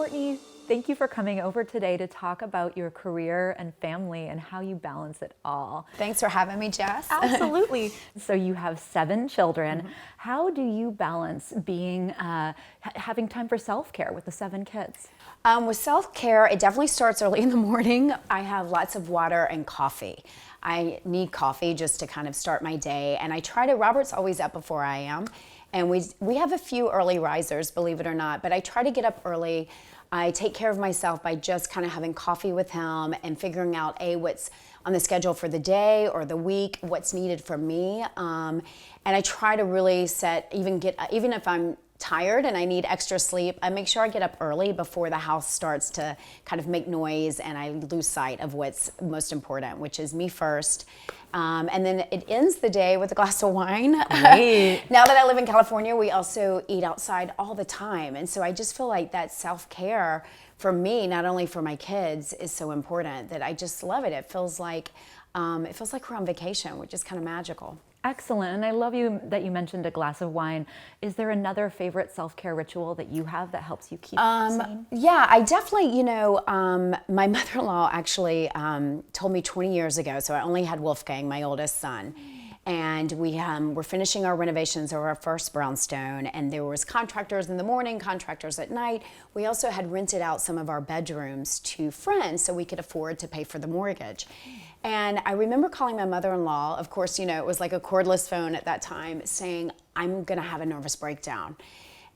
Cortney, thank you for coming over today to talk about your career and family and how you balance it all. Thanks for having me, Jess. Absolutely. So you have 7 children. Mm-hmm. How do you balance being having time for self-care with the 7 kids? With self-care, it definitely starts early in the morning. I have lots of water and coffee. I need coffee just to kind of start my day, and I try to, Robert's always up before I am, and we have a few early risers, believe it or not, but I try to get up early. I take care of myself by just kind of having coffee with him and figuring out what's on the schedule for the day or the week, what's needed for me, and I try to really set, even if I'm tired and I need extra sleep, I make sure I get up early before the house starts to kind of make noise and I lose sight of what's most important, which is me first. And then it ends the day with a glass of wine. Great. Now that I live in California, we also eat outside all the time. And so I just feel like that self-care for me, not only for my kids, is so important that I just love it. It feels like we're on vacation, which is kind of magical. Excellent. And I love that you mentioned a glass of wine. Is there another favorite self-care ritual that you have that helps you keep sane? Yeah, I definitely, my mother-in-law actually told me 20 years ago, so I only had Wolfgang, my oldest son, and we were finishing our renovations of our first brownstone, and there was contractors in the morning, contractors at night. We also had rented out some of our bedrooms to friends so we could afford to pay for the mortgage. And I remember calling my mother-in-law, of course, it was like a cordless phone at that time, saying, I'm gonna have a nervous breakdown.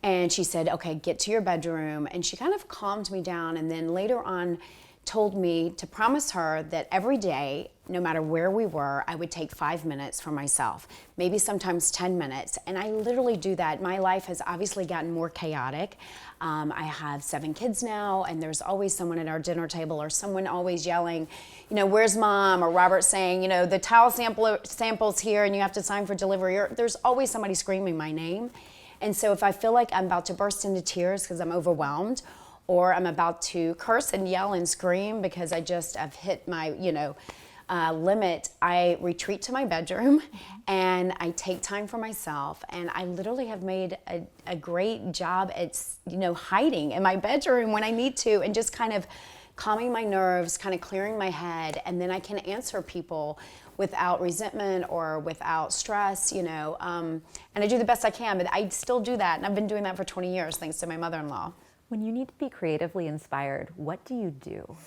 And she said, okay, get to your bedroom. And she kind of calmed me down, and then later on told me to promise her that every day, no matter where we were, I would take 5 minutes for myself, maybe sometimes 10 minutes. And I literally do that. My life has obviously gotten more chaotic. I have 7 kids now, and there's always someone at our dinner table or someone always yelling, where's mom? Or Robert saying, the towel sample's here and you have to sign for delivery. Or there's always somebody screaming my name. And so if I feel like I'm about to burst into tears because I'm overwhelmed, or I'm about to curse and yell and scream because I've hit my, limit, I retreat to my bedroom and I take time for myself. And I literally have made a great job at, hiding in my bedroom when I need to and just kind of calming my nerves, kind of clearing my head. And then I can answer people without resentment or without stress, and I do the best I can, but I still do that. And I've been doing that for 20 years, thanks to my mother-in-law. When you need to be creatively inspired, what do you do?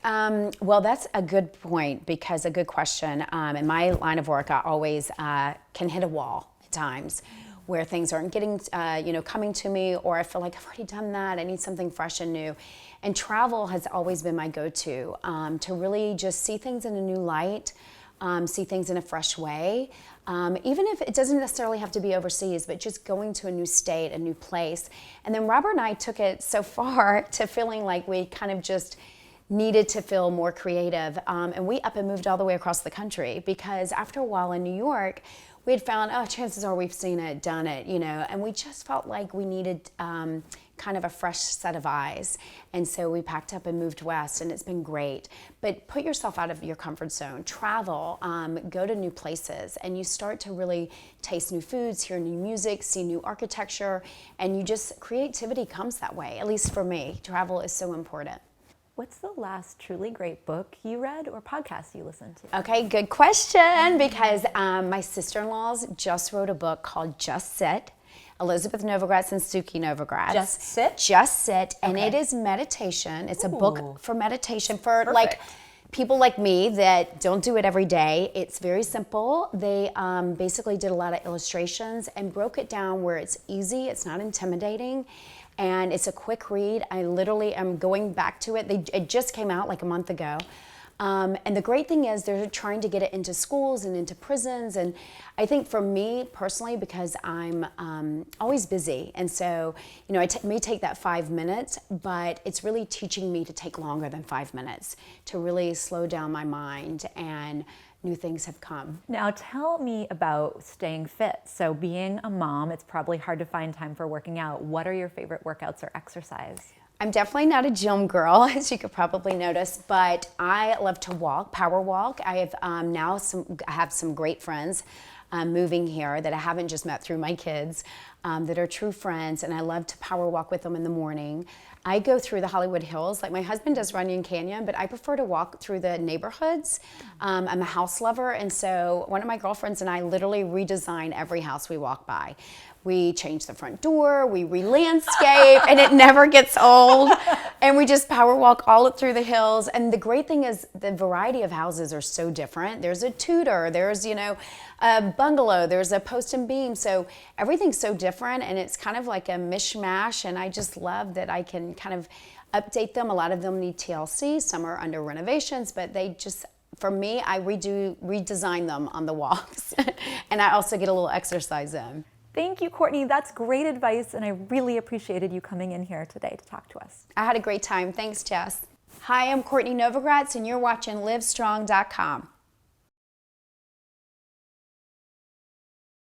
Well, that's a good point, because a good question. In my line of work, I always can hit a wall at times where things aren't getting, coming to me, or I feel like I've already done that. I need something fresh and new. And travel has always been my go-to, to really just see things in a new light, see things in a fresh way. Even if it doesn't necessarily have to be overseas, but just going to a new state, a new place. And then Robert and I took it so far to feeling like we kind of just needed to feel more creative. And we up and moved all the way across the country, because after a while in New York, we had found, chances are we've seen it, done it, and we just felt like we needed kind of a fresh set of eyes. And so we packed up and moved west, and it's been great. But put yourself out of your comfort zone, travel, go to new places, and you start to really taste new foods, hear new music, see new architecture, and creativity comes that way. At least for me, travel is so important. What's the last truly great book you read or podcast you listened to? Okay, good question, because my sister-in-laws just wrote a book called Just Sit. Elizabeth Novogratz and Suki Novogratz. Just Sit? Just Sit, and it is meditation. It's a book for meditation for like people like me that don't do it every day. It's very simple. They basically did a lot of illustrations and broke it down where it's easy, it's not intimidating, and it's a quick read. I literally am going back to it. It just came out like a month ago. And the great thing is they're trying to get it into schools and into prisons. And I think for me personally, because I'm always busy, and so it may take that 5 minutes, but it's really teaching me to take longer than 5 minutes, to really slow down my mind, and new things have come. Now tell me about staying fit. So being a mom, it's probably hard to find time for working out. What are your favorite workouts or exercise? I'm definitely not a gym girl, as you could probably notice, but I love to walk, power walk. I have I have some great friends moving here that I haven't just met through my kids, that are true friends, and I love to power walk with them in the morning. I go through the Hollywood Hills. Like my husband does Runyon Canyon, but I prefer to walk through the neighborhoods. I'm a house lover, and so one of my girlfriends and I literally redesign every house we walk by. We change the front door, we re-landscape, and it never gets old. And we just power walk all up through the hills. And the great thing is the variety of houses are so different. There's a Tudor, there's, a bungalow, there's a post and beam. So everything's so different, and it's kind of like a mishmash. And I just love that I can kind of update them. A lot of them need TLC, some are under renovations, but they just, for me, I redesign them on the walks. And I also get a little exercise in. Thank you, Cortney. That's great advice, and I really appreciated you coming in here today to talk to us. I had a great time. Thanks, Jess. Hi, I'm Cortney Novogratz, and you're watching LiveStrong.com.